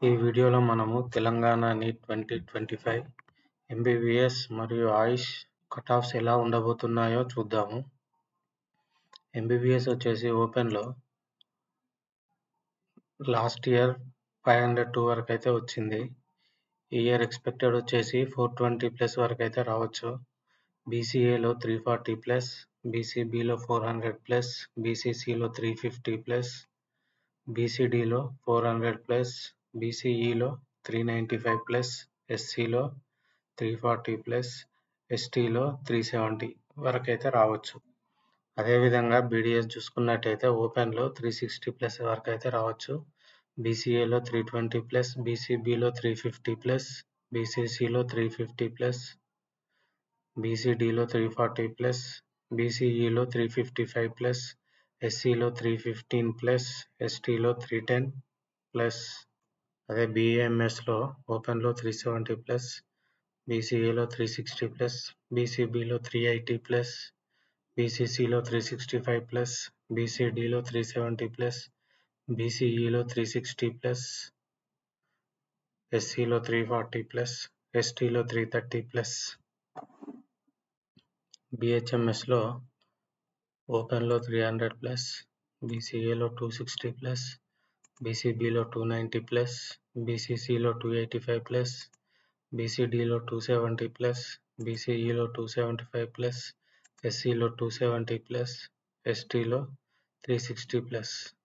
ఈ వీడియోలో మనము తెలంగాణ నీట్ 2025 ఎంబీబీఎస్ మరియు ఆయుష్ కటాఫ్స్ ఎలా ఉండబోతున్నాయో చూద్దాము. ఎంబీబీఎస్ వచ్చేసి ఓపెన్లో లాస్ట్ ఇయర్ 502 వరకు అయితే వచ్చింది. ఈ ఇయర్ ఎక్స్పెక్టెడ్ వచ్చేసి 420+ వరకు అయితే రావచ్చు. బీసీఏలో 340+, బీసీబీలో 400+, బీసీసీలో 350+, బీసీడీలో 400+, బీసీఈలో 395+, ఎస్సీలో 340+, ఎస్టీలో 370 వరకు అయితే రావచ్చు. అదేవిధంగా బీడీఎస్ చూసుకున్నట్టయితే ఓపెన్లో 360+ వరకు అయితే రావచ్చు. బీసీఏలో 320+, బీసీబీలో 350+, బీసీసీలో 350+, బీసీడీలో 340+, బీసీఈలో 355+, ఎస్సీలో 315+, ఎస్టీలో 310+. అదే బీఏఎంఎస్లో ఓపెన్లో 370+, బీసీఏలో 360+, బీసీబీలో 380+, బీసీసీలో 365+, బీసీడీలో 370+, బీసీఈలో 360+, ఎస్సీలో 340+, ఎస్టీలో 330+. బీహెచ్ఎంఎస్లో ఓపెన్లో 300+, బీసీఏలో 260+, బీసీబీలో 290+, బీసీసీలో 285+, బీసీడీలో 270+, బీసీఈలో 275+, ఎస్సీలో 270+, ఎస్టీలో 360+.